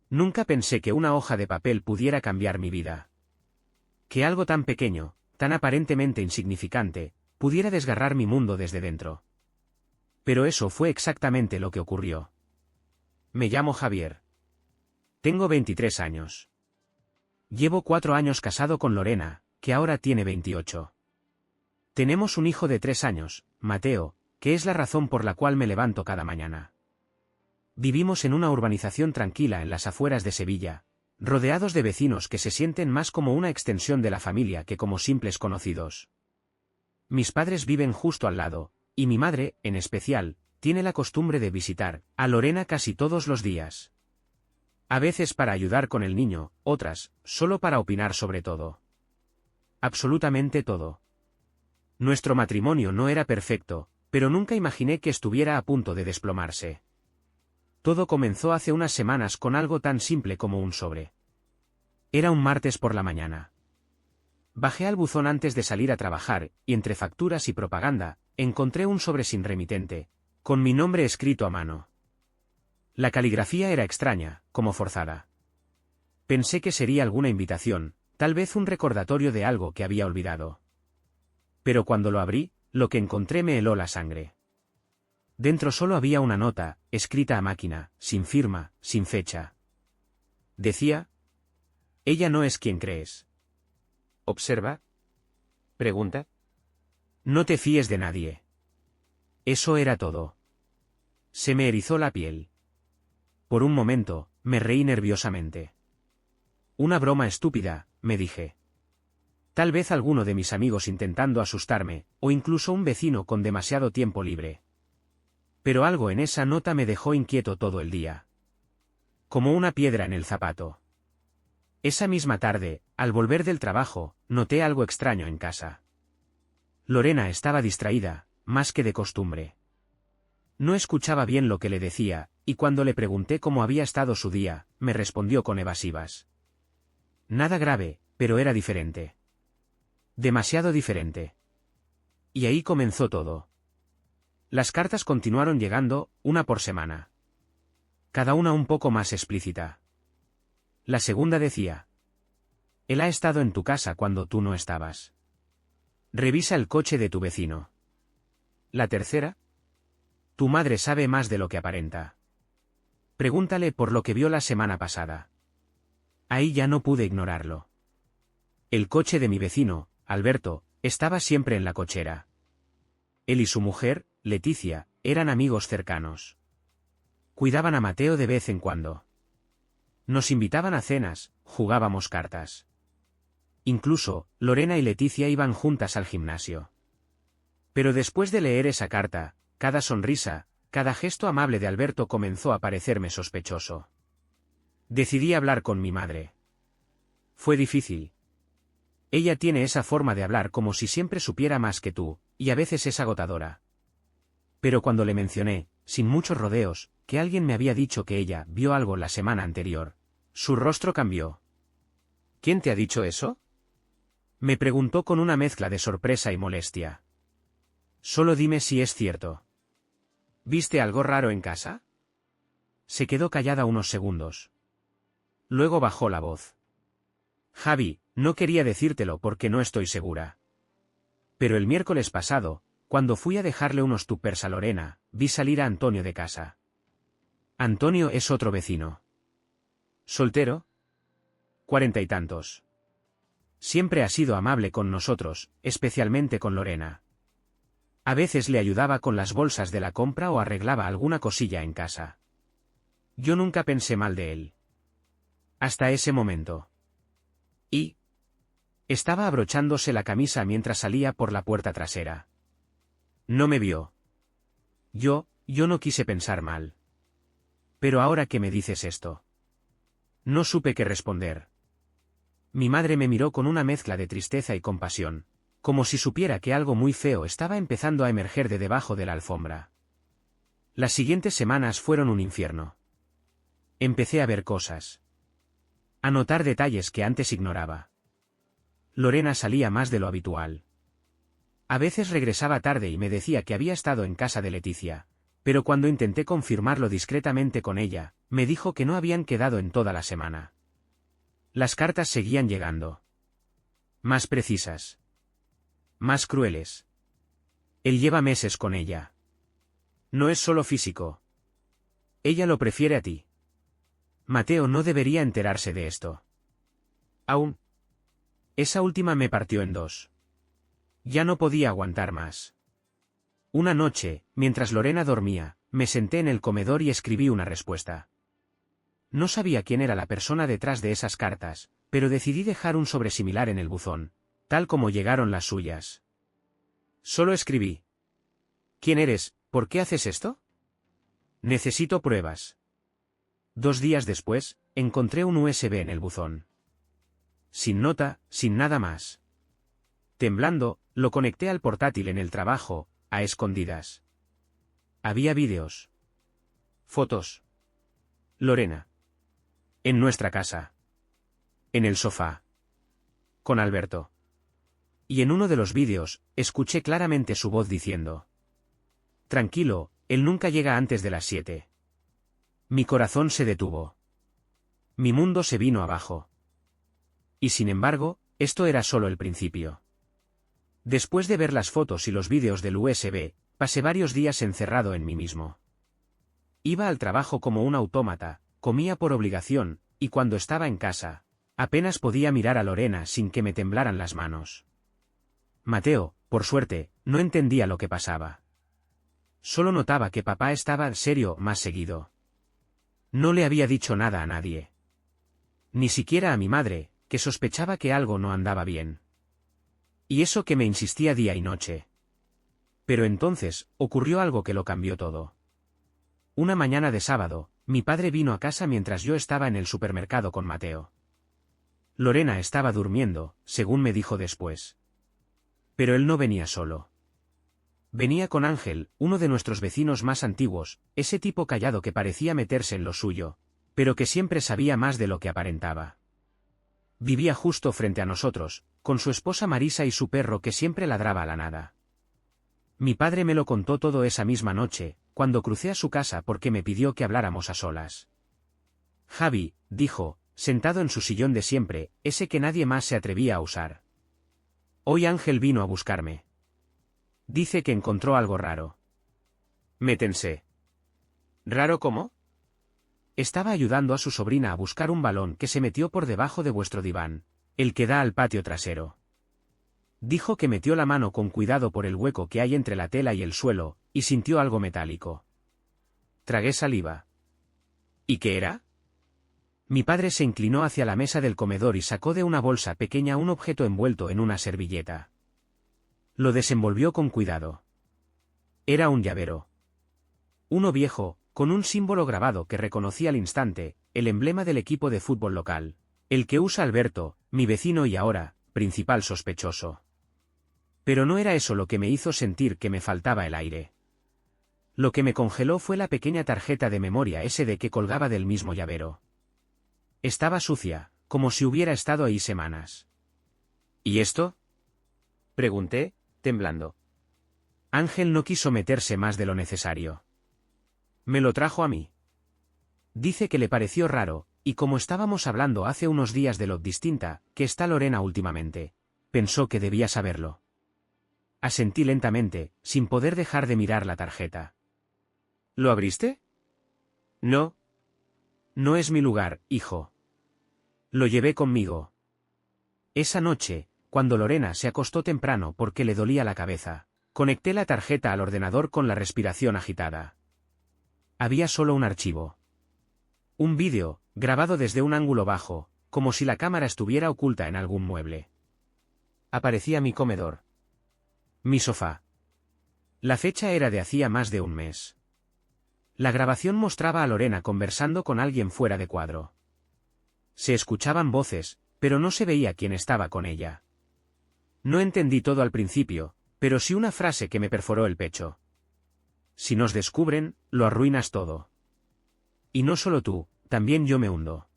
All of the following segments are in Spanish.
Nunca pensé que una hoja de papel pudiera cambiar mi vida. Que algo tan pequeño, tan aparentemente insignificante, pudiera desgarrar mi mundo desde dentro. Pero eso fue exactamente lo que ocurrió. Me llamo Javier. Tengo 23 años. Llevo 4 años casado con Lorena, que ahora tiene 28. Tenemos un hijo de 3 años, Mateo, que es la razón por la cual me levanto cada mañana. Vivimos en una urbanización tranquila en las afueras de Sevilla, rodeados de vecinos que se sienten más como una extensión de la familia que como simples conocidos. Mis padres viven justo al lado, y mi madre, en especial, tiene la costumbre de visitar a Lorena casi todos los días. A veces para ayudar con el niño, otras, solo para opinar sobre todo. Absolutamente todo. Nuestro matrimonio no era perfecto, pero nunca imaginé que estuviera a punto de desplomarse. Todo comenzó hace unas semanas con algo tan simple como un sobre. Era un martes por la mañana. Bajé al buzón antes de salir a trabajar, y entre facturas y propaganda, encontré un sobre sin remitente, con mi nombre escrito a mano. La caligrafía era extraña, como forzada. Pensé que sería alguna invitación, tal vez un recordatorio de algo que había olvidado. Pero cuando lo abrí, lo que encontré me heló la sangre. Dentro solo había una nota, escrita a máquina, sin firma, sin fecha. Decía: «Ella no es quien crees». ¿Observa? Pregunta. «No te fíes de nadie». Eso era todo. Se me erizó la piel. Por un momento, me reí nerviosamente. Una broma estúpida, me dije. Tal vez alguno de mis amigos intentando asustarme, o incluso un vecino con demasiado tiempo libre. Pero algo en esa nota me dejó inquieto todo el día. Como una piedra en el zapato. Esa misma tarde, al volver del trabajo, noté algo extraño en casa. Lorena estaba distraída, más que de costumbre. No escuchaba bien lo que le decía, y cuando le pregunté cómo había estado su día, me respondió con evasivas. Nada grave, pero era diferente. Demasiado diferente. Y ahí comenzó todo. Las cartas continuaron llegando, una por semana. Cada una un poco más explícita. La segunda decía: «Él ha estado en tu casa cuando tú no estabas. Revisa el coche de tu vecino». La tercera: «Tu madre sabe más de lo que aparenta. Pregúntale por lo que vio la semana pasada». Ahí ya no pude ignorarlo. El coche de mi vecino, Alberto, estaba siempre en la cochera. Él y su mujer, Leticia, eran amigos cercanos. Cuidaban a Mateo de vez en cuando. Nos invitaban a cenas, jugábamos cartas. Incluso, Lorena y Leticia iban juntas al gimnasio. Pero después de leer esa carta, cada sonrisa, cada gesto amable de Alberto comenzó a parecerme sospechoso. Decidí hablar con mi madre. Fue difícil. Ella tiene esa forma de hablar como si siempre supiera más que tú, y a veces es agotadora. Pero cuando le mencioné, sin muchos rodeos, que alguien me había dicho que ella vio algo la semana anterior, su rostro cambió. ¿Quién te ha dicho eso?, me preguntó con una mezcla de sorpresa y molestia. Solo dime si es cierto. ¿Viste algo raro en casa? Se quedó callada unos segundos. Luego bajó la voz. Javi, no quería decírtelo porque no estoy segura. Pero el miércoles pasado, cuando fui a dejarle unos tuppers a Lorena, vi salir a Antonio de casa. Antonio es otro vecino. ¿Soltero? 40 y tantos. Siempre ha sido amable con nosotros, especialmente con Lorena. A veces le ayudaba con las bolsas de la compra o arreglaba alguna cosilla en casa. Yo nunca pensé mal de él. Hasta ese momento. Y estaba abrochándose la camisa mientras salía por la puerta trasera. No me vio. Yo no quise pensar mal. Pero ahora que me dices esto. No supe qué responder. Mi madre me miró con una mezcla de tristeza y compasión, como si supiera que algo muy feo estaba empezando a emerger de debajo de la alfombra. Las siguientes semanas fueron un infierno. Empecé a ver cosas. A notar detalles que antes ignoraba. Lorena salía más de lo habitual. A veces regresaba tarde y me decía que había estado en casa de Leticia, pero cuando intenté confirmarlo discretamente con ella, me dijo que no habían quedado en toda la semana. Las cartas seguían llegando. Más precisas. Más crueles. Él lleva meses con ella. No es solo físico. Ella lo prefiere a ti. Mateo no debería enterarse de esto. Aún. Esa última me partió en dos. Ya no podía aguantar más. Una noche, mientras Lorena dormía, me senté en el comedor y escribí una respuesta. No sabía quién era la persona detrás de esas cartas, pero decidí dejar un sobre similar en el buzón, tal como llegaron las suyas. Solo escribí. ¿Quién eres? ¿Por qué haces esto? Necesito pruebas. 2 días después, encontré un USB en el buzón. Sin nota, sin nada más. Temblando, lo conecté al portátil en el trabajo, a escondidas. Había vídeos. Fotos. Lorena. En nuestra casa. En el sofá. Con Alberto. Y en uno de los vídeos, escuché claramente su voz diciendo: tranquilo, él nunca llega antes de las 7. Mi corazón se detuvo. Mi mundo se vino abajo. Y sin embargo, esto era solo el principio. Después de ver las fotos y los vídeos del USB, pasé varios días encerrado en mí mismo. Iba al trabajo como un autómata, comía por obligación, y cuando estaba en casa, apenas podía mirar a Lorena sin que me temblaran las manos. Mateo, por suerte, no entendía lo que pasaba. Solo notaba que papá estaba serio más seguido. No le había dicho nada a nadie. Ni siquiera a mi madre, que sospechaba que algo no andaba bien. Y eso que me insistía día y noche. Pero entonces, ocurrió algo que lo cambió todo. Una mañana de sábado, mi padre vino a casa mientras yo estaba en el supermercado con Mateo. Lorena estaba durmiendo, según me dijo después. Pero él no venía solo. Venía con Ángel, uno de nuestros vecinos más antiguos, ese tipo callado que parecía meterse en lo suyo, pero que siempre sabía más de lo que aparentaba. Vivía justo frente a nosotros, con su esposa Marisa y su perro que siempre ladraba a la nada. Mi padre me lo contó todo esa misma noche, cuando crucé a su casa porque me pidió que habláramos a solas. Javi, dijo, sentado en su sillón de siempre, ese que nadie más se atrevía a usar. Hoy Ángel vino a buscarme. Dice que encontró algo raro. Me tensé. ¿Raro cómo? Estaba ayudando a su sobrina a buscar un balón que se metió por debajo de vuestro diván, el que da al patio trasero. Dijo que metió la mano con cuidado por el hueco que hay entre la tela y el suelo, y sintió algo metálico. Tragué saliva. ¿Y qué era? Mi padre se inclinó hacia la mesa del comedor y sacó de una bolsa pequeña un objeto envuelto en una servilleta. Lo desenvolvió con cuidado. Era un llavero. Uno viejo, con un símbolo grabado que reconocí al instante, el emblema del equipo de fútbol local, el que usa Alberto, mi vecino y ahora, principal sospechoso. Pero no era eso lo que me hizo sentir que me faltaba el aire. Lo que me congeló fue la pequeña tarjeta de memoria SD que colgaba del mismo llavero. Estaba sucia, como si hubiera estado ahí semanas. ¿Y esto? Pregunté, temblando. Ángel no quiso meterse más de lo necesario. Me lo trajo a mí. Dice que le pareció raro, y como estábamos hablando hace unos días de lo distinta que está Lorena últimamente, pensó que debía saberlo. Asentí lentamente, sin poder dejar de mirar la tarjeta. ¿Lo abriste? No. No es mi lugar, hijo. Lo llevé conmigo. Esa noche, cuando Lorena se acostó temprano porque le dolía la cabeza, conecté la tarjeta al ordenador con la respiración agitada. Había solo un archivo. Un vídeo, grabado desde un ángulo bajo, como si la cámara estuviera oculta en algún mueble. Aparecía mi comedor. Mi sofá. La fecha era de hacía más de un mes. La grabación mostraba a Lorena conversando con alguien fuera de cuadro. Se escuchaban voces, pero no se veía quién estaba con ella. No entendí todo al principio, pero sí una frase que me perforó el pecho. Si nos descubren, lo arruinas todo. Y no solo tú, también yo me hundo.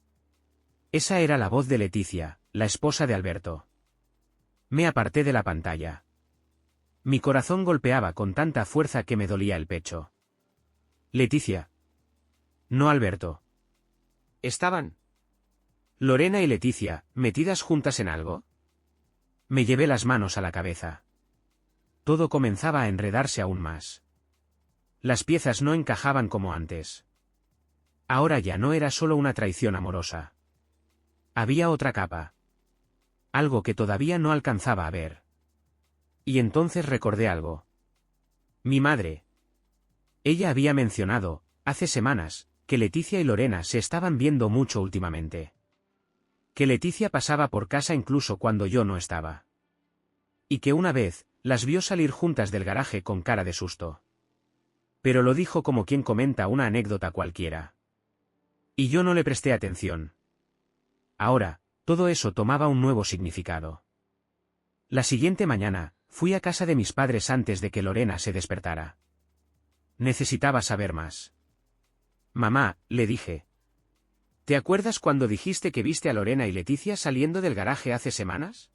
Esa era la voz de Leticia, la esposa de Alberto. Me aparté de la pantalla. Mi corazón golpeaba con tanta fuerza que me dolía el pecho. Leticia. No Alberto. Estaban Lorena y Leticia, metidas juntas en algo. Me llevé las manos a la cabeza. Todo comenzaba a enredarse aún más. Las piezas no encajaban como antes. Ahora ya no era solo una traición amorosa. Había otra capa. Algo que todavía no alcanzaba a ver. Y entonces recordé algo. Mi madre. Ella había mencionado, hace semanas, que Leticia y Lorena se estaban viendo mucho últimamente. Que Leticia pasaba por casa incluso cuando yo no estaba. Y que una vez, las vio salir juntas del garaje con cara de susto. Pero lo dijo como quien comenta una anécdota cualquiera. Y yo no le presté atención. Ahora, todo eso tomaba un nuevo significado. La siguiente mañana, fui a casa de mis padres antes de que Lorena se despertara. Necesitaba saber más. Mamá, le dije. ¿Te acuerdas cuando dijiste que viste a Lorena y Leticia saliendo del garaje hace semanas?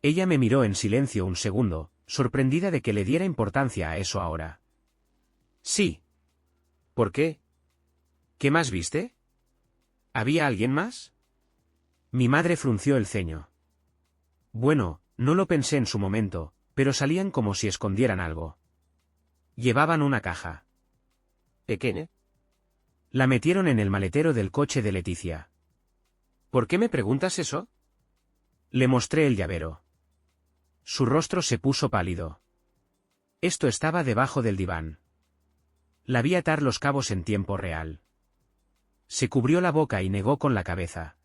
Ella me miró en silencio un segundo, sorprendida de que le diera importancia a eso ahora. Sí. ¿Por qué? ¿Qué más viste? ¿Había alguien más? Mi madre frunció el ceño. Bueno, no lo pensé en su momento, pero salían como si escondieran algo. Llevaban una caja. ¿Pequeña? La metieron en el maletero del coche de Leticia. ¿Por qué me preguntas eso? Le mostré el llavero. Su rostro se puso pálido. Esto estaba debajo del diván. La vi atar los cabos en tiempo real. Se cubrió la boca y negó con la cabeza.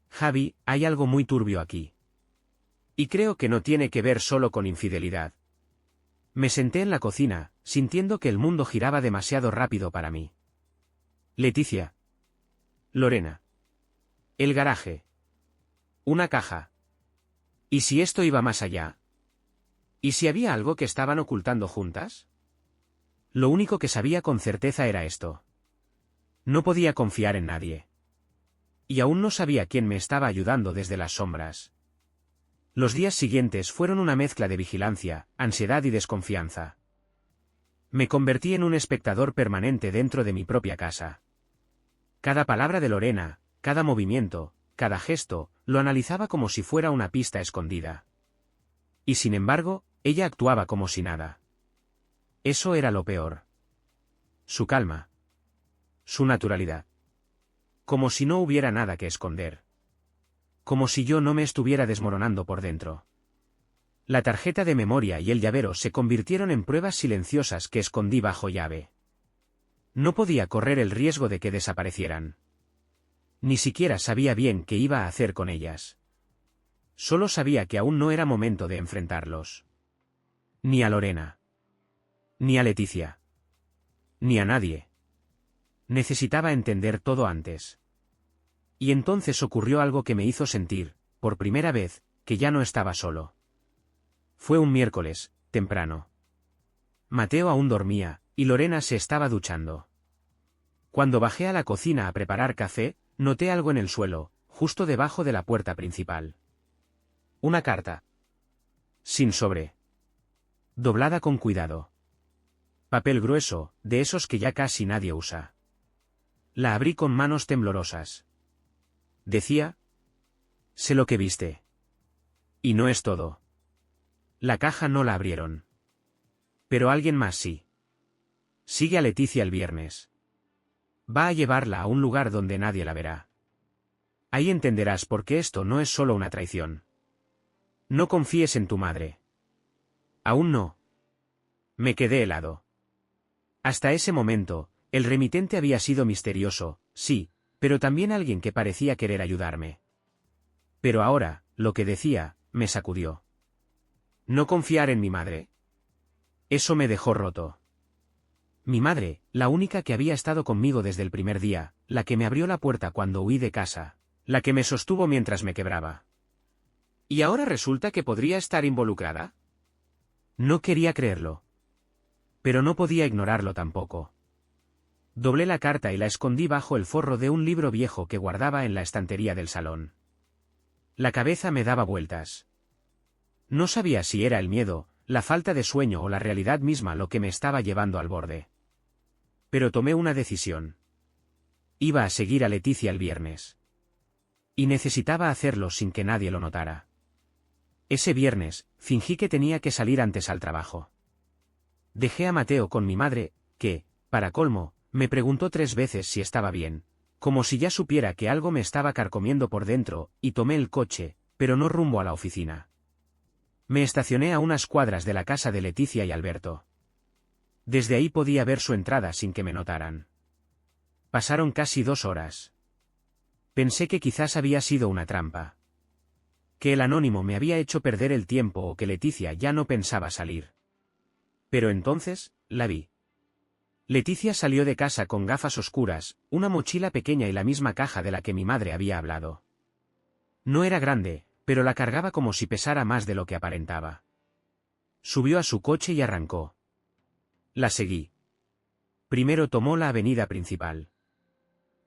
Javi, hay algo muy turbio aquí. Y creo que no tiene que ver solo con infidelidad. Me senté en la cocina, sintiendo que el mundo giraba demasiado rápido para mí. Leticia. Lorena. El garaje. Una caja. ¿Y si esto iba más allá? ¿Y si había algo que estaban ocultando juntas? Lo único que sabía con certeza era esto. No podía confiar en nadie. Y aún no sabía quién me estaba ayudando desde las sombras. Los días siguientes fueron una mezcla de vigilancia, ansiedad y desconfianza. Me convertí en un espectador permanente dentro de mi propia casa. Cada palabra de Lorena, cada movimiento, cada gesto, lo analizaba como si fuera una pista escondida. Y sin embargo, ella actuaba como si nada. Eso era lo peor. Su calma. Su naturalidad. Como si no hubiera nada que esconder. Como si yo no me estuviera desmoronando por dentro. La tarjeta de memoria y el llavero se convirtieron en pruebas silenciosas que escondí bajo llave. No podía correr el riesgo de que desaparecieran. Ni siquiera sabía bien qué iba a hacer con ellas. Solo sabía que aún no era momento de enfrentarlos. Ni a Lorena. Ni a Leticia. Ni a nadie. Necesitaba entender todo antes. Y entonces ocurrió algo que me hizo sentir, por primera vez, que ya no estaba solo. Fue un miércoles, temprano. Mateo aún dormía, y Lorena se estaba duchando. Cuando bajé a la cocina a preparar café, noté algo en el suelo, justo debajo de la puerta principal. Una carta. Sin sobre. Doblada con cuidado. Papel grueso, de esos que ya casi nadie usa. La abrí con manos temblorosas. Decía: sé lo que viste. Y no es todo. La caja no la abrieron. Pero alguien más sí. Sigue a Leticia el viernes. Va a llevarla a un lugar donde nadie la verá. Ahí entenderás por qué esto no es solo una traición. No confíes en tu madre. Aún no. Me quedé helado. Hasta ese momento, el remitente había sido misterioso, sí, pero también alguien que parecía querer ayudarme. Pero ahora, lo que decía, me sacudió. ¿No confiar en mi madre? Eso me dejó roto. Mi madre, la única que había estado conmigo desde el primer día, la que me abrió la puerta cuando huí de casa, la que me sostuvo mientras me quebraba. ¿Y ahora resulta que podría estar involucrada? No quería creerlo. Pero no podía ignorarlo tampoco. Doblé la carta y la escondí bajo el forro de un libro viejo que guardaba en la estantería del salón. La cabeza me daba vueltas. No sabía si era el miedo, la falta de sueño o la realidad misma lo que me estaba llevando al borde. Pero tomé una decisión. Iba a seguir a Leticia el viernes. Y necesitaba hacerlo sin que nadie lo notara. Ese viernes, fingí que tenía que salir antes al trabajo. Dejé a Mateo con mi madre, que, para colmo, me preguntó 3 veces si estaba bien, como si ya supiera que algo me estaba carcomiendo por dentro, y tomé el coche, pero no rumbo a la oficina. Me estacioné a unas cuadras de la casa de Leticia y Alberto. Desde ahí podía ver su entrada sin que me notaran. Pasaron casi 2 horas. Pensé que quizás había sido una trampa. Que el anónimo me había hecho perder el tiempo o que Leticia ya no pensaba salir. Pero entonces, la vi. Leticia salió de casa con gafas oscuras, una mochila pequeña y la misma caja de la que mi madre había hablado. No era grande, pero la cargaba como si pesara más de lo que aparentaba. Subió a su coche y arrancó. La seguí. Primero tomó la avenida principal.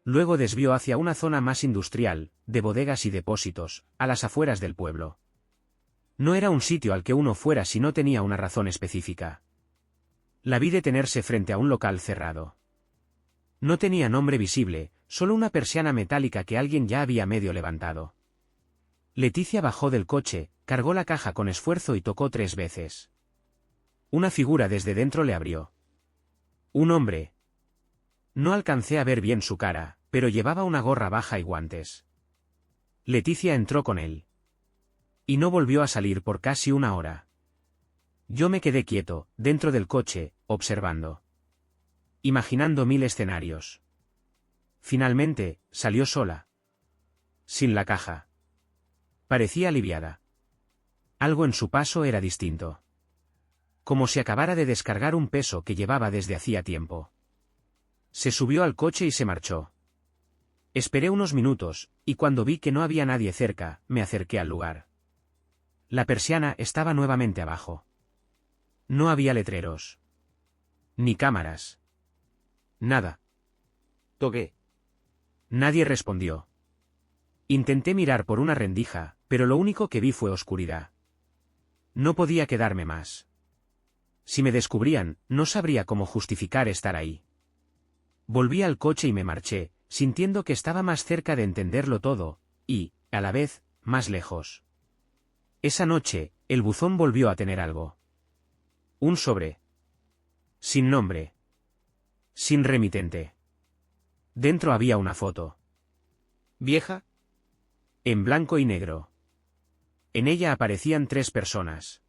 Luego desvió hacia una zona más industrial, de bodegas y depósitos, a las afueras del pueblo. No era un sitio al que uno fuera si no tenía una razón específica. La vi detenerse frente a un local cerrado. No tenía nombre visible, solo una persiana metálica que alguien ya había medio levantado. Leticia bajó del coche, cargó la caja con esfuerzo y tocó 3 veces. Una figura desde dentro le abrió. Un hombre. No alcancé a ver bien su cara, pero llevaba una gorra baja y guantes. Leticia entró con él. Y no volvió a salir por casi 1 hora. Yo me quedé quieto, dentro del coche, observando. Imaginando 1000 escenarios. Finalmente, salió sola. Sin la caja. Parecía aliviada. Algo en su paso era distinto. Como si acabara de descargar un peso que llevaba desde hacía tiempo. Se subió al coche y se marchó. Esperé unos minutos, y cuando vi que no había nadie cerca, me acerqué al lugar. La persiana estaba nuevamente abajo. No había letreros. Ni cámaras. Nada. Toqué. Nadie respondió. Intenté mirar por una rendija, pero lo único que vi fue oscuridad. No podía quedarme más. Si me descubrían, no sabría cómo justificar estar ahí. Volví al coche y me marché, sintiendo que estaba más cerca de entenderlo todo, y, a la vez, más lejos. Esa noche, el buzón volvió a tener algo. Un sobre. Sin nombre. Sin remitente. Dentro había una foto. ¿Vieja? En blanco y negro. En ella aparecían 3 personas.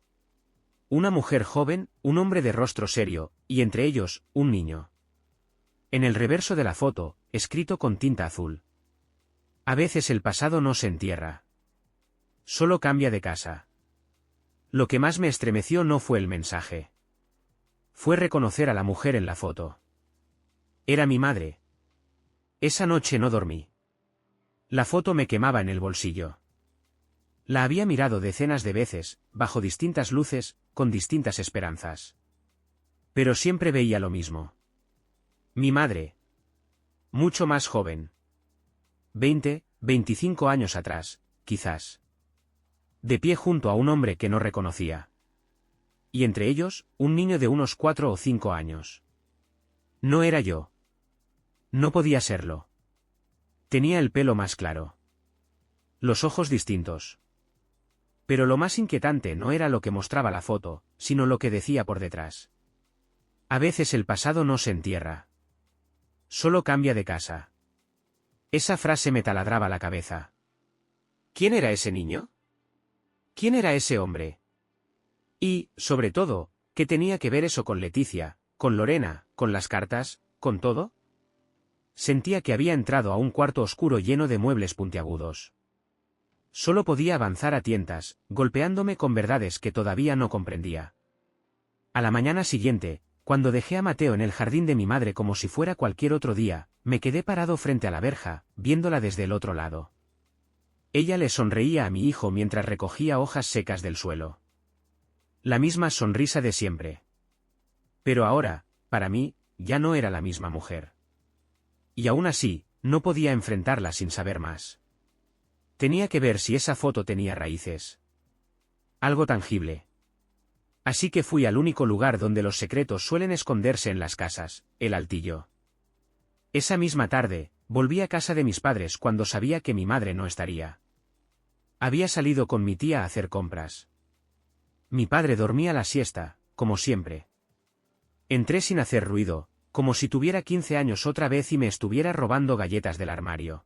Una mujer joven, un hombre de rostro serio, y entre ellos, un niño. En el reverso de la foto, escrito con tinta azul. A veces el pasado no se entierra. Solo cambia de casa. Lo que más me estremeció no fue el mensaje. Fue reconocer a la mujer en la foto. Era mi madre. Esa noche no dormí. La foto me quemaba en el bolsillo. La había mirado decenas de veces, bajo distintas luces, con distintas esperanzas. Pero siempre veía lo mismo. Mi madre. Mucho más joven. 20, 25 años atrás, quizás. De pie junto a un hombre que no reconocía. Y entre ellos, un niño de unos 4 o 5 años. No era yo. No podía serlo. Tenía el pelo más claro. Los ojos distintos. Pero lo más inquietante no era lo que mostraba la foto, sino lo que decía por detrás. A veces el pasado no se entierra. Solo cambia de casa. Esa frase me taladraba la cabeza. ¿Quién era ese niño? ¿Quién era ese hombre? Y, sobre todo, ¿qué tenía que ver eso con Leticia, con Lorena, con las cartas, con todo? Sentía que había entrado a un cuarto oscuro lleno de muebles puntiagudos. Solo podía avanzar a tientas, golpeándome con verdades que todavía no comprendía. A la mañana siguiente, cuando dejé a Mateo en el jardín de mi madre como si fuera cualquier otro día, me quedé parado frente a la verja, viéndola desde el otro lado. Ella le sonreía a mi hijo mientras recogía hojas secas del suelo. La misma sonrisa de siempre. Pero ahora, para mí, ya no era la misma mujer. Y aún así, no podía enfrentarla sin saber más. Tenía que ver si esa foto tenía raíces. Algo tangible. Así que fui al único lugar donde los secretos suelen esconderse en las casas, el altillo. Esa misma tarde, Volví a casa de mis padres cuando sabía que mi madre no estaría. Había salido con mi tía a hacer compras. Mi padre dormía la siesta, como siempre. Entré sin hacer ruido, como si tuviera 15 años otra vez y me estuviera robando galletas del armario.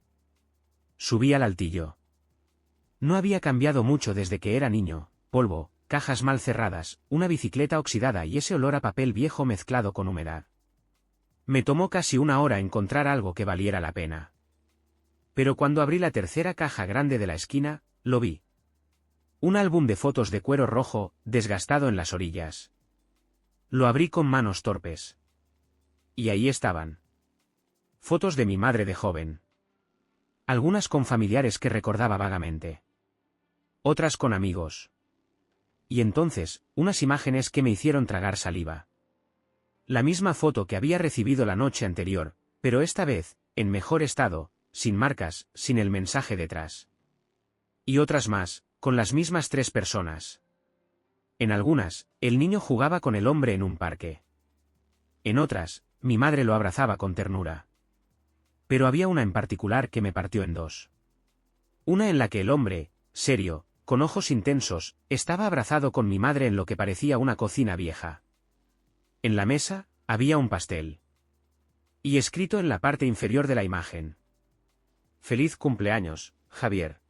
Subí al altillo. No había cambiado mucho desde que era niño: polvo, cajas mal cerradas, una bicicleta oxidada y ese olor a papel viejo mezclado con humedad. Me tomó casi una hora encontrar algo que valiera la pena. Pero cuando abrí la tercera caja grande de la esquina, lo vi. Un álbum de fotos de cuero rojo, desgastado en las orillas. Lo abrí con manos torpes. Y ahí estaban. Fotos de mi madre de joven. Algunas con familiares que recordaba vagamente. Otras con amigos. Y entonces, unas imágenes que me hicieron tragar saliva. La misma foto que había recibido la noche anterior, pero esta vez, en mejor estado, sin marcas, sin el mensaje detrás. Y otras más, con las mismas 3 personas. En algunas, el niño jugaba con el hombre en un parque. En otras, mi madre lo abrazaba con ternura. Pero había una en particular que me partió en dos. Una en la que el hombre, serio, con ojos intensos, estaba abrazado con mi madre en lo que parecía una cocina vieja. En la mesa, había un pastel. Y escrito en la parte inferior de la imagen: «Feliz cumpleaños, Javier».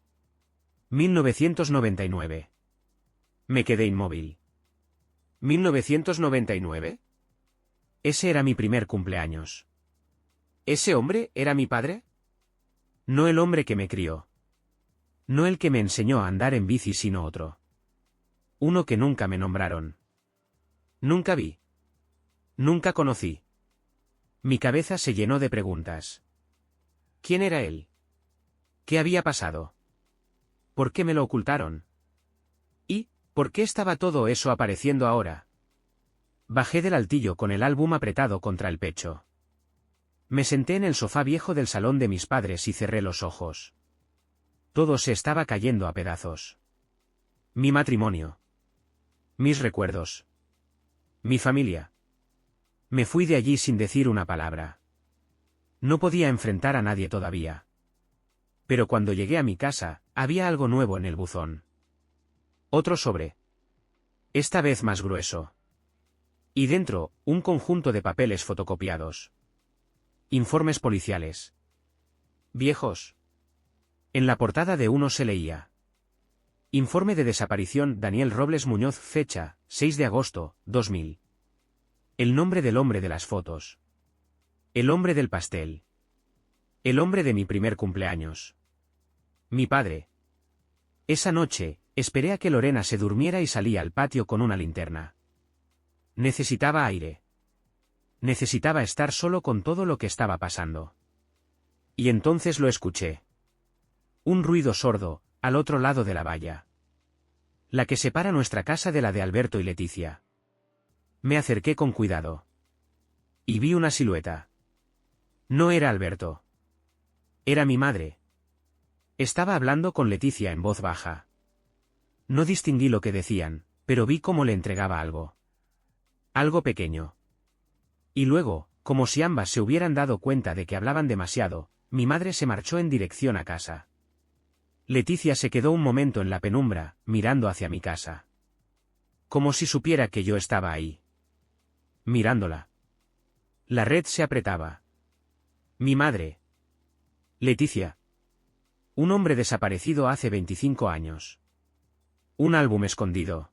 1999. Me quedé inmóvil. ¿1999? Ese era mi primer cumpleaños. ¿Ese hombre era mi padre? No el hombre que me crió. No el que me enseñó a andar en bici, sino otro. Uno que nunca me nombraron. Nunca vi. Nunca conocí. Mi cabeza se llenó de preguntas. ¿Quién era él? ¿Qué había pasado? ¿Por qué me lo ocultaron? ¿Y por qué estaba todo eso apareciendo ahora? Bajé del altillo con el álbum apretado contra el pecho. Me senté en el sofá viejo del salón de mis padres y cerré los ojos. Todo se estaba cayendo a pedazos. Mi matrimonio. Mis recuerdos. Mi familia. Me fui de allí sin decir una palabra. No podía enfrentar a nadie todavía. Pero cuando llegué a mi casa, había algo nuevo en el buzón. Otro sobre. Esta vez más grueso. Y dentro, un conjunto de papeles fotocopiados. Informes policiales. Viejos. En la portada de uno se leía: Informe de desaparición Daniel Robles Muñoz, fecha, 6 de agosto, 2000. El nombre del hombre de las fotos. El hombre del pastel. El hombre de mi primer cumpleaños. Mi padre. Esa noche, esperé a que Lorena se durmiera y salí al patio con una linterna. Necesitaba aire. Necesitaba estar solo con todo lo que estaba pasando. Y entonces lo escuché. Un ruido sordo, al otro lado de la valla. La que separa nuestra casa de la de Alberto y Leticia. Me acerqué con cuidado. Y vi una silueta. No era Alberto. Era mi madre. Estaba hablando con Leticia en voz baja. No distinguí lo que decían, pero vi cómo le entregaba algo. Algo pequeño. Y luego, como si ambas se hubieran dado cuenta de que hablaban demasiado, mi madre se marchó en dirección a casa. Leticia se quedó un momento en la penumbra, mirando hacia mi casa. Como si supiera que yo estaba ahí. Mirándola. La red se apretaba. Mi madre. Leticia. Un hombre desaparecido hace 25 años. Un álbum escondido.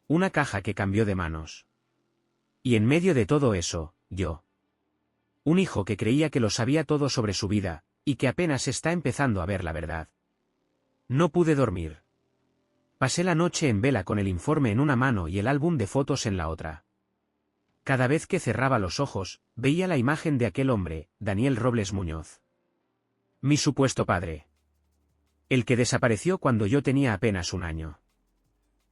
Una caja que cambió de manos. Y en medio de todo eso, yo. Un hijo que creía que lo sabía todo sobre su vida, y que apenas está empezando a ver la verdad. No pude dormir. Pasé la noche en vela con el informe en una mano y el álbum de fotos en la otra. Cada vez que cerraba los ojos, veía la imagen de aquel hombre, Daniel Robles Muñoz. Mi supuesto padre. El que desapareció cuando yo tenía apenas un año.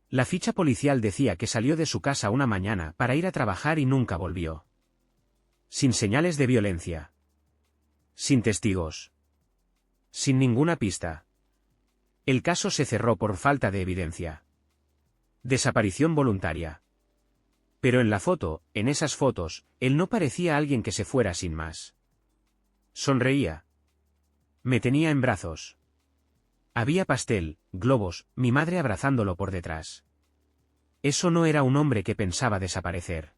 La ficha policial decía que salió de su casa una mañana para ir a trabajar y nunca volvió. Sin señales de violencia. Sin testigos. Sin ninguna pista. El caso se cerró por falta de evidencia. Desaparición voluntaria. Pero en la foto, en esas fotos, él no parecía alguien que se fuera sin más. Sonreía. Me tenía en brazos. Había pastel, globos, mi madre abrazándolo por detrás. Eso no era un hombre que pensaba desaparecer.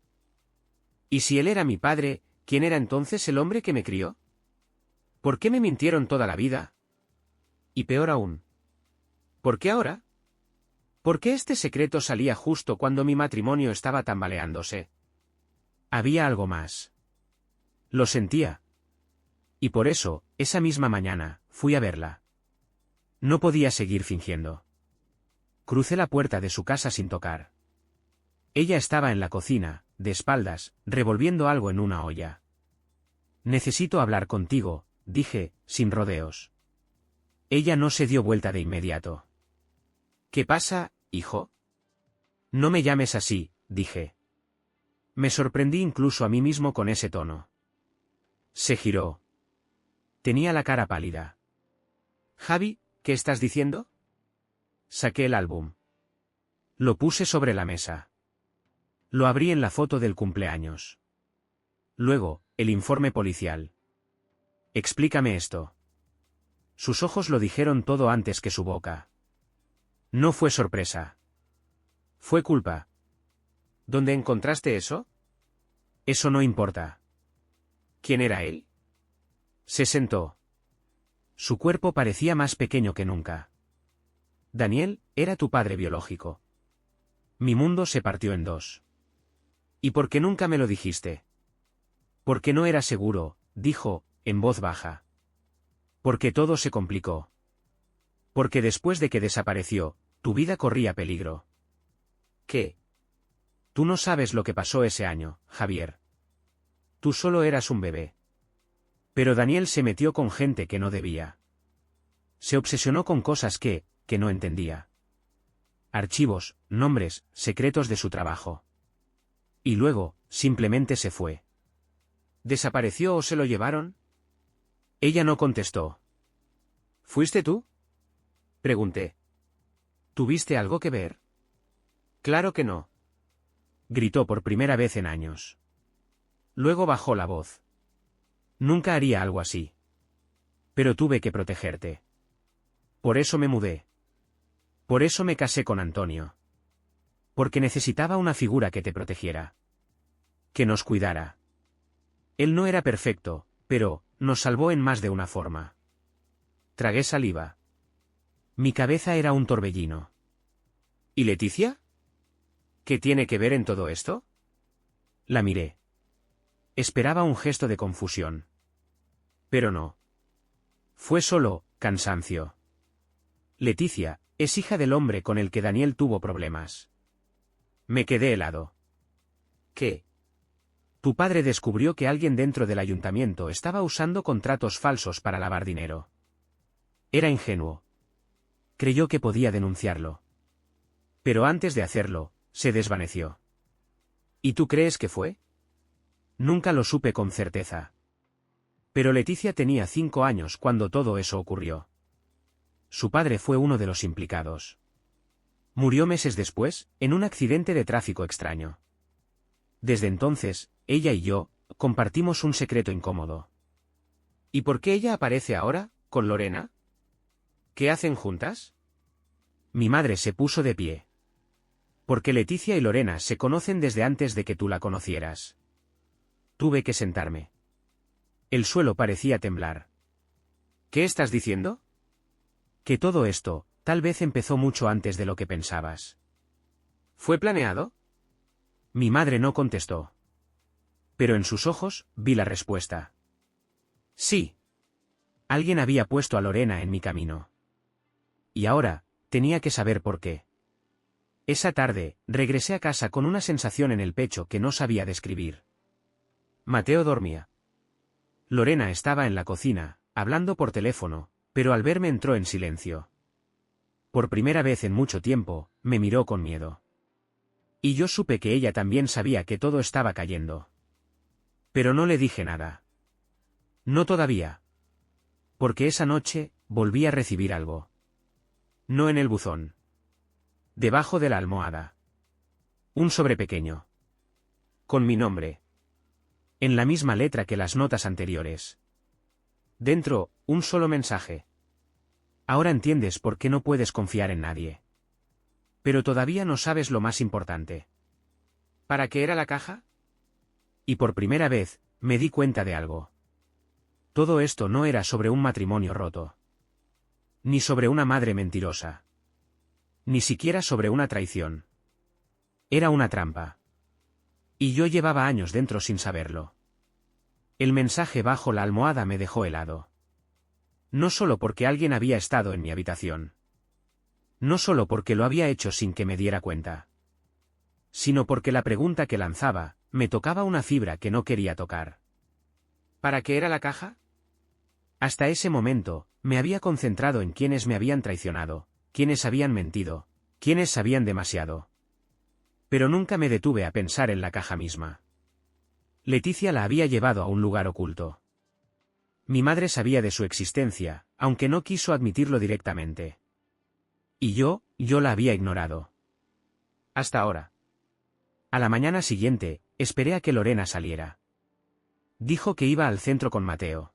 ¿Y si él era mi padre, quién era entonces el hombre que me crió? ¿Por qué me mintieron toda la vida? Y peor aún, ¿por qué ahora? ¿Por qué este secreto salía justo cuando mi matrimonio estaba tambaleándose? Había algo más. Lo sentía. Y por eso, esa misma mañana, fui a verla. No podía seguir fingiendo. Crucé la puerta de su casa sin tocar. Ella estaba en la cocina, de espaldas, revolviendo algo en una olla. Necesito hablar contigo, dije, sin rodeos. Ella no se dio vuelta de inmediato. ¿Qué pasa, hijo? No me llames así, dije. Me sorprendí incluso a mí mismo con ese tono. Se giró. Tenía la cara pálida. Javi, ¿qué estás diciendo? Saqué el álbum. Lo puse sobre la mesa. Lo abrí en la foto del cumpleaños. Luego, el informe policial. Explícame esto. Sus ojos lo dijeron todo antes que su boca. No fue sorpresa. Fue culpa. ¿Dónde encontraste eso? Eso no importa. ¿Quién era él? Se sentó. Su cuerpo parecía más pequeño que nunca. Daniel, era tu padre biológico. Mi mundo se partió en dos. ¿Y por qué nunca me lo dijiste? Porque no era seguro, dijo, en voz baja. Porque todo se complicó. Porque después de que desapareció, tu vida corría peligro. ¿Qué? Tú no sabes lo que pasó ese año, Javier. Tú solo eras un bebé. Pero Daniel se metió con gente que no debía. Se obsesionó con cosas que no entendía. Archivos, nombres, secretos de su trabajo. Y luego, simplemente se fue. ¿Desapareció o se lo llevaron? Ella no contestó. ¿Fuiste tú? Pregunté. ¿Tuviste algo que ver? Claro que no. Gritó por primera vez en años. Luego bajó la voz. Nunca haría algo así. Pero tuve que protegerte. Por eso me mudé. Por eso me casé con Antonio. Porque necesitaba una figura que te protegiera. Que nos cuidara. Él no era perfecto, pero nos salvó en más de una forma. Tragué saliva. Mi cabeza era un torbellino. ¿Y Leticia? ¿Qué tiene que ver en todo esto? La miré. Esperaba un gesto de confusión. Pero no. Fue solo cansancio. Leticia es hija del hombre con el que Daniel tuvo problemas. Me quedé helado. ¿Qué? Tu padre descubrió que alguien dentro del ayuntamiento estaba usando contratos falsos para lavar dinero. Era ingenuo. Creyó que podía denunciarlo. Pero antes de hacerlo, se desvaneció. ¿Y tú crees que fue? Nunca lo supe con certeza. Pero Leticia tenía 5 años cuando todo eso ocurrió. Su padre fue uno de los implicados. Murió meses después, en un accidente de tráfico extraño. Desde entonces, ella y yo, compartimos un secreto incómodo. ¿Y por qué ella aparece ahora, con Lorena? ¿Qué hacen juntas? Mi madre se puso de pie. Porque Leticia y Lorena se conocen desde antes de que tú la conocieras. Tuve que sentarme. El suelo parecía temblar. ¿Qué estás diciendo? Que todo esto, tal vez empezó mucho antes de lo que pensabas. ¿Fue planeado? Mi madre no contestó. Pero en sus ojos, vi la respuesta. Sí. Alguien había puesto a Lorena en mi camino. Y ahora, tenía que saber por qué. Esa tarde, regresé a casa con una sensación en el pecho que no sabía describir. Mateo dormía. Lorena estaba en la cocina, hablando por teléfono, pero al verme entró en silencio. Por primera vez en mucho tiempo, me miró con miedo. Y yo supe que ella también sabía que todo estaba cayendo. Pero no le dije nada. No todavía. Porque esa noche, volví a recibir algo. No en el buzón. Debajo de la almohada. Un sobre pequeño. Con mi nombre. En la misma letra que las notas anteriores. Dentro, un solo mensaje. Ahora entiendes por qué no puedes confiar en nadie. Pero todavía no sabes lo más importante. ¿Para qué era la caja? Y por primera vez, me di cuenta de algo. Todo esto no era sobre un matrimonio roto. Ni sobre una madre mentirosa. Ni siquiera sobre una traición. Era una trampa. Y yo llevaba años dentro sin saberlo. El mensaje bajo la almohada me dejó helado. No solo porque alguien había estado en mi habitación. No solo porque lo había hecho sin que me diera cuenta. Sino porque la pregunta que lanzaba, me tocaba una fibra que no quería tocar. ¿Para qué era la caja? Hasta ese momento, me había concentrado en quienes me habían traicionado, quienes habían mentido, quienes sabían demasiado. Pero nunca me detuve a pensar en la caja misma. Leticia la había llevado a un lugar oculto. Mi madre sabía de su existencia, aunque no quiso admitirlo directamente. Y yo la había ignorado. Hasta ahora. A la mañana siguiente, esperé a que Lorena saliera. Dijo que iba al centro con Mateo.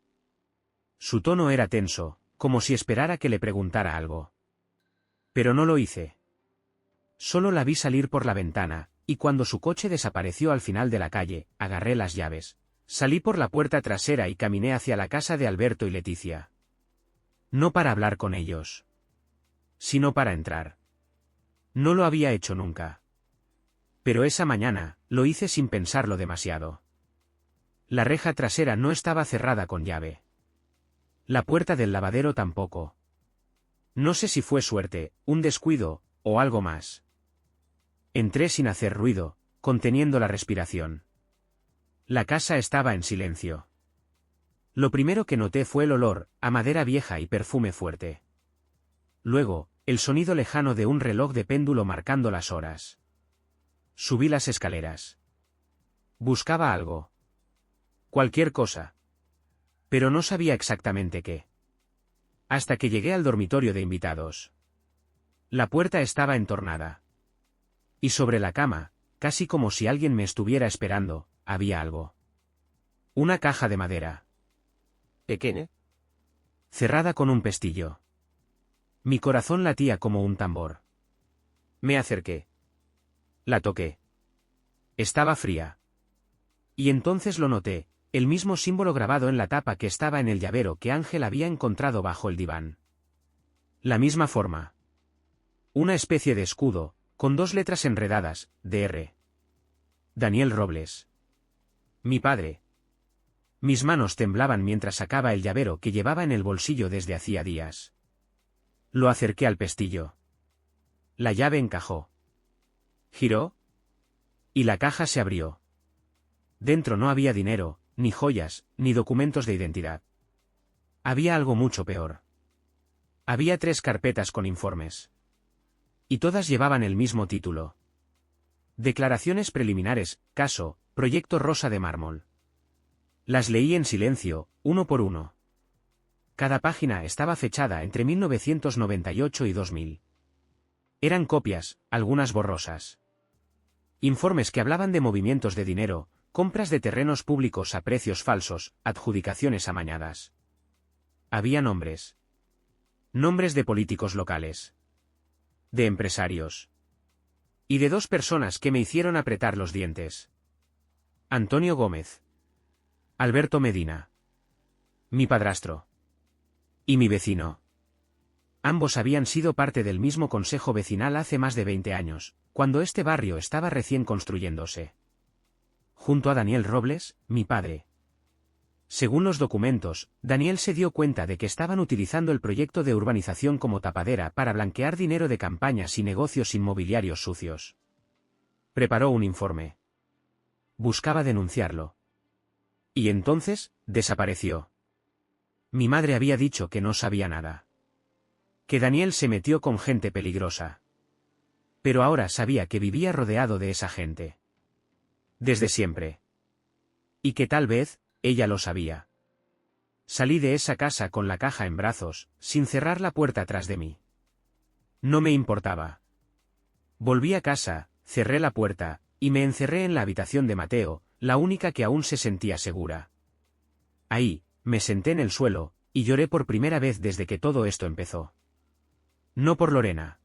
Su tono era tenso, como si esperara que le preguntara algo. Pero no lo hice. Solo la vi salir por la ventana, y cuando su coche desapareció al final de la calle, agarré las llaves. Salí por la puerta trasera y caminé hacia la casa de Alberto y Leticia. No para hablar con ellos. Sino para entrar. No lo había hecho nunca. Pero esa mañana, lo hice sin pensarlo demasiado. La reja trasera no estaba cerrada con llave. La puerta del lavadero tampoco. No sé si fue suerte, un descuido, o algo más. Entré sin hacer ruido, conteniendo la respiración. La casa estaba en silencio. Lo primero que noté fue el olor, a madera vieja y perfume fuerte. Luego, el sonido lejano de un reloj de péndulo marcando las horas. Subí las escaleras. Buscaba algo. Cualquier cosa. Pero no sabía exactamente qué. Hasta que llegué al dormitorio de invitados. La puerta estaba entornada. Y sobre la cama, casi como si alguien me estuviera esperando, había algo. Una caja de madera. ¿Pequeña? Cerrada con un pestillo. Mi corazón latía como un tambor. Me acerqué. La toqué. Estaba fría. Y entonces lo noté, el mismo símbolo grabado en la tapa que estaba en el llavero que Ángel había encontrado bajo el diván. La misma forma. Una especie de escudo, con dos letras enredadas, DR. Daniel Robles. Mi padre. Mis manos temblaban mientras sacaba el llavero que llevaba en el bolsillo desde hacía días. Lo acerqué al pestillo. La llave encajó. Giró. Y la caja se abrió. Dentro no había dinero, ni joyas, ni documentos de identidad. Había algo mucho peor. Había 3 carpetas con informes. Y todas llevaban el mismo título. Declaraciones preliminares, caso, Proyecto Rosa de Mármol. Las leí en silencio, uno por uno. Cada página estaba fechada entre 1998 y 2000. Eran copias, algunas borrosas. Informes que hablaban de movimientos de dinero, compras de terrenos públicos a precios falsos, adjudicaciones amañadas. Había nombres. Nombres de políticos locales. De empresarios. Y de 2 personas que me hicieron apretar los dientes. Antonio Gómez. Alberto Medina. Mi padrastro. Y mi vecino. Ambos habían sido parte del mismo consejo vecinal hace más de 20 años, cuando este barrio estaba recién construyéndose. Junto a Daniel Robles, mi padre. Según los documentos, Daniel se dio cuenta de que estaban utilizando el proyecto de urbanización como tapadera para blanquear dinero de campañas y negocios inmobiliarios sucios. Preparó un informe. Buscaba denunciarlo. Y entonces, desapareció. Mi madre había dicho que no sabía nada. Que Daniel se metió con gente peligrosa. Pero ahora sabía que vivía rodeado de esa gente. Desde siempre. Y que tal vez, ella lo sabía. Salí de esa casa con la caja en brazos, sin cerrar la puerta tras de mí. No me importaba. Volví a casa, cerré la puerta, y me encerré en la habitación de Mateo, la única que aún se sentía segura. Ahí, me senté en el suelo, y lloré por primera vez desde que todo esto empezó. No por Lorena.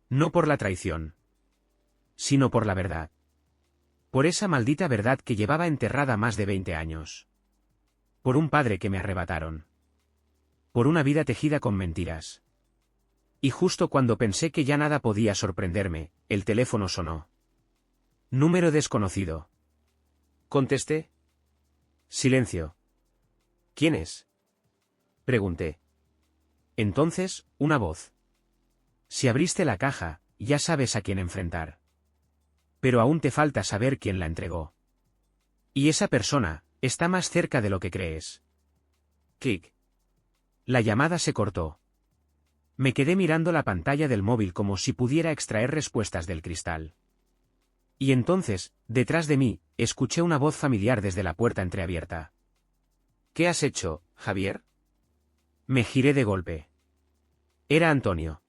No por la traición. Sino por la verdad. Por esa maldita verdad que llevaba enterrada más de 20 años. Por un padre que me arrebataron. Por una vida tejida con mentiras. Y justo cuando pensé que ya nada podía sorprenderme, el teléfono sonó. Número desconocido. Contesté. Silencio. ¿Quién es? Pregunté. Entonces, una voz. Si abriste la caja, ya sabes a quién enfrentar. Pero aún te falta saber quién la entregó. Y esa persona, está más cerca de lo que crees. Clic. La llamada se cortó. Me quedé mirando la pantalla del móvil como si pudiera extraer respuestas del cristal. Y entonces, detrás de mí, escuché una voz familiar desde la puerta entreabierta. ¿Qué has hecho, Javier? Me giré de golpe. Era Antonio.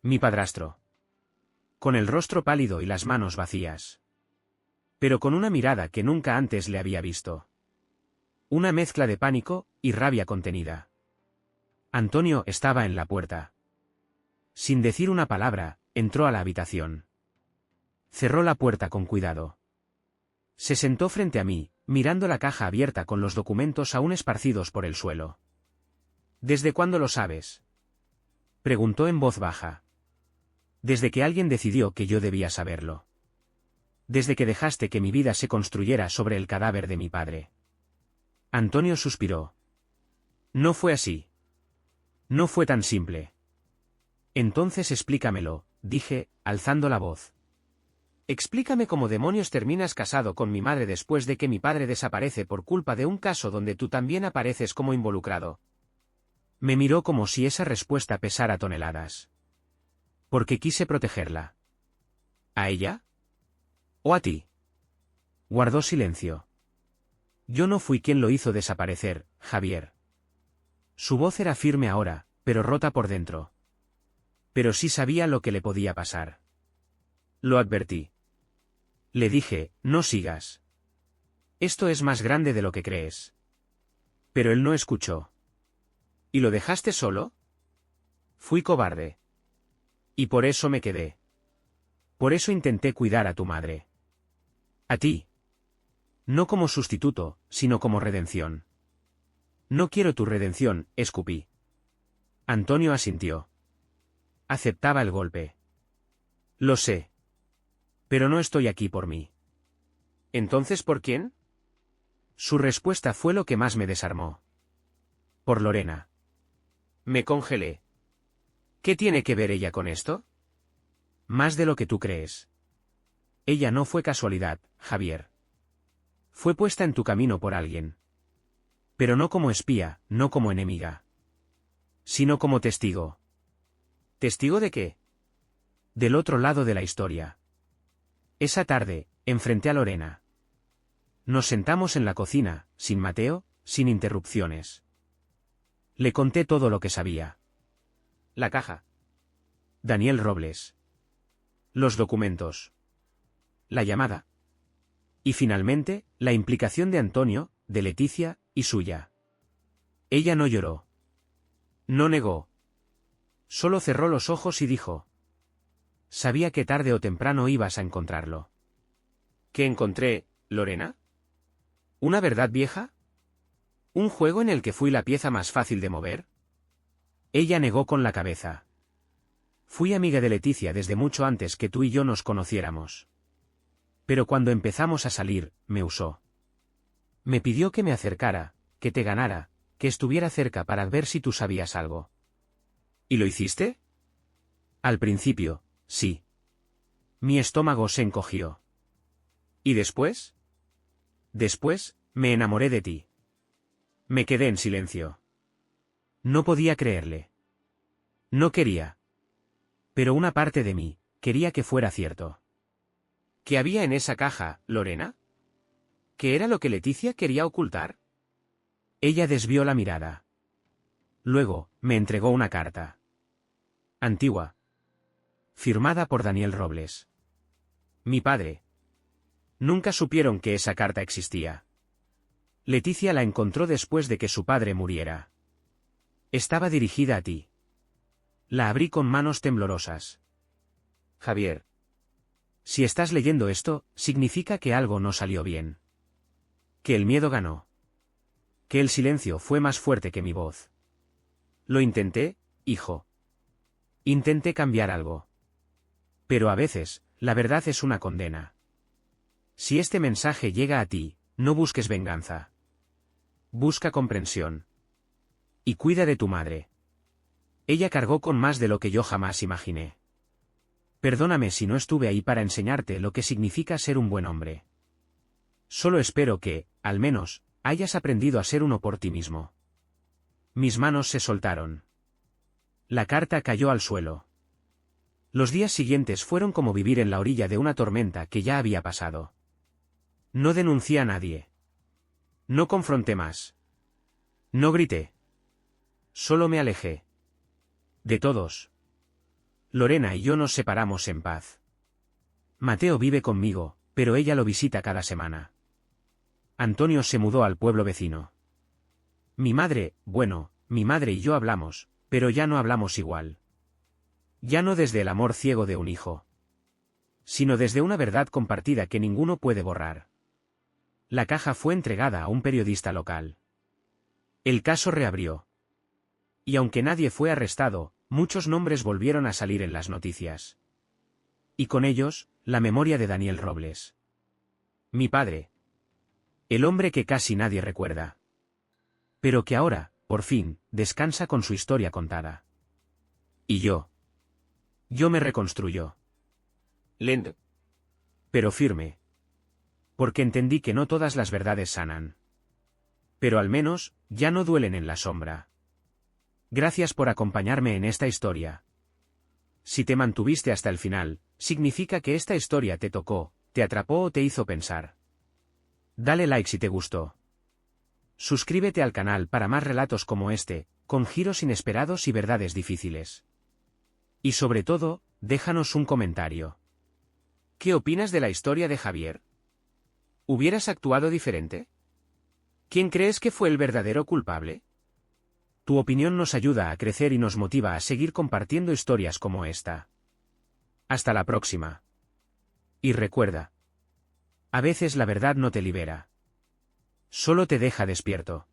Mi padrastro. Con el rostro pálido y las manos vacías. Pero con una mirada que nunca antes le había visto. Una mezcla de pánico y rabia contenida. Antonio estaba en la puerta. Sin decir una palabra, entró a la habitación. Cerró la puerta con cuidado. Se sentó frente a mí, mirando la caja abierta con los documentos aún esparcidos por el suelo. ¿Desde cuándo lo sabes? Preguntó en voz baja. Desde que alguien decidió que yo debía saberlo. Desde que dejaste que mi vida se construyera sobre el cadáver de mi padre. Antonio suspiró. No fue así. No fue tan simple. Entonces explícamelo, dije, alzando la voz. Explícame cómo demonios terminas casado con mi madre después de que mi padre desaparece por culpa de un caso donde tú también apareces como involucrado. Me miró como si esa respuesta pesara toneladas. Porque quise protegerla. ¿A ella? ¿O a ti? Guardó silencio. Yo no fui quien lo hizo desaparecer, Javier. Su voz era firme ahora, pero rota por dentro. Pero sí sabía lo que le podía pasar. Lo advertí. Le dije, no sigas. Esto es más grande de lo que crees. Pero él no escuchó. ¿Y lo dejaste solo? Fui cobarde. Y por eso me quedé. Por eso intenté cuidar a tu madre. A ti. No como sustituto, sino como redención. No quiero tu redención, escupí. Antonio asintió. Aceptaba el golpe. Lo sé. Pero no estoy aquí por mí. ¿Entonces por quién? Su respuesta fue lo que más me desarmó. Por Lorena. Me congelé. ¿Qué tiene que ver ella con esto? Más de lo que tú crees. Ella no fue casualidad, Javier. Fue puesta en tu camino por alguien. Pero no como espía, no como enemiga. Sino como testigo. ¿Testigo de qué? Del otro lado de la historia. Esa tarde, enfrenté a Lorena. Nos sentamos en la cocina, sin Mateo, sin interrupciones. Le conté todo lo que sabía. La caja. Daniel Robles. Los documentos. La llamada. Y finalmente, la implicación de Antonio, de Leticia, y suya. Ella no lloró. No negó. Solo cerró los ojos y dijo. Sabía que tarde o temprano ibas a encontrarlo. ¿Qué encontré, Lorena? ¿Una verdad vieja? ¿Un juego en el que fui la pieza más fácil de mover? Ella negó con la cabeza. Fui amiga de Leticia desde mucho antes que tú y yo nos conociéramos. Pero cuando empezamos a salir, me usó. Me pidió que me acercara, que te ganara, que estuviera cerca para ver si tú sabías algo. ¿Y lo hiciste? Al principio, sí. Mi estómago se encogió. ¿Y después? Después, me enamoré de ti. Me quedé en silencio. No podía creerle. No quería. Pero una parte de mí, quería que fuera cierto. ¿Qué había en esa caja, Lorena? ¿Qué era lo que Leticia quería ocultar? Ella desvió la mirada. Luego, me entregó una carta. Antigua. Firmada por Daniel Robles. Mi padre. Nunca supieron que esa carta existía. Leticia la encontró después de que su padre muriera. Estaba dirigida a ti. La abrí con manos temblorosas. Javier. Si estás leyendo esto, significa que algo no salió bien. Que el miedo ganó. Que el silencio fue más fuerte que mi voz. Lo intenté, hijo. Intenté cambiar algo. Pero a veces, la verdad es una condena. Si este mensaje llega a ti, no busques venganza. Busca comprensión. Y cuida de tu madre. Ella cargó con más de lo que yo jamás imaginé. Perdóname si no estuve ahí para enseñarte lo que significa ser un buen hombre. Solo espero que, al menos, hayas aprendido a ser uno por ti mismo. Mis manos se soltaron. La carta cayó al suelo. Los días siguientes fueron como vivir en la orilla de una tormenta que ya había pasado. No denuncié a nadie. No confronté más. No grité. Solo me alejé. De todos. Lorena y yo nos separamos en paz. Mateo vive conmigo, pero ella lo visita cada semana. Antonio se mudó al pueblo vecino. Mi madre y yo hablamos, pero ya no hablamos igual. Ya no desde el amor ciego de un hijo, sino desde una verdad compartida que ninguno puede borrar. La caja fue entregada a un periodista local. El caso reabrió. Y aunque nadie fue arrestado, muchos nombres volvieron a salir en las noticias. Y con ellos, la memoria de Daniel Robles. Mi padre. El hombre que casi nadie recuerda. Pero que ahora, por fin, descansa con su historia contada. Y yo. Yo me reconstruyo. Lento. Pero firme. Porque entendí que no todas las verdades sanan. Pero al menos, ya no duelen en la sombra. Gracias por acompañarme en esta historia. Si te mantuviste hasta el final, significa que esta historia te tocó, te atrapó o te hizo pensar. Dale like si te gustó. Suscríbete al canal para más relatos como este, con giros inesperados y verdades difíciles. Y sobre todo, déjanos un comentario. ¿Qué opinas de la historia de Javier? ¿Hubieras actuado diferente? ¿Quién crees que fue el verdadero culpable? Tu opinión nos ayuda a crecer y nos motiva a seguir compartiendo historias como esta. Hasta la próxima. Y recuerda. A veces la verdad no te libera. Solo te deja despierto.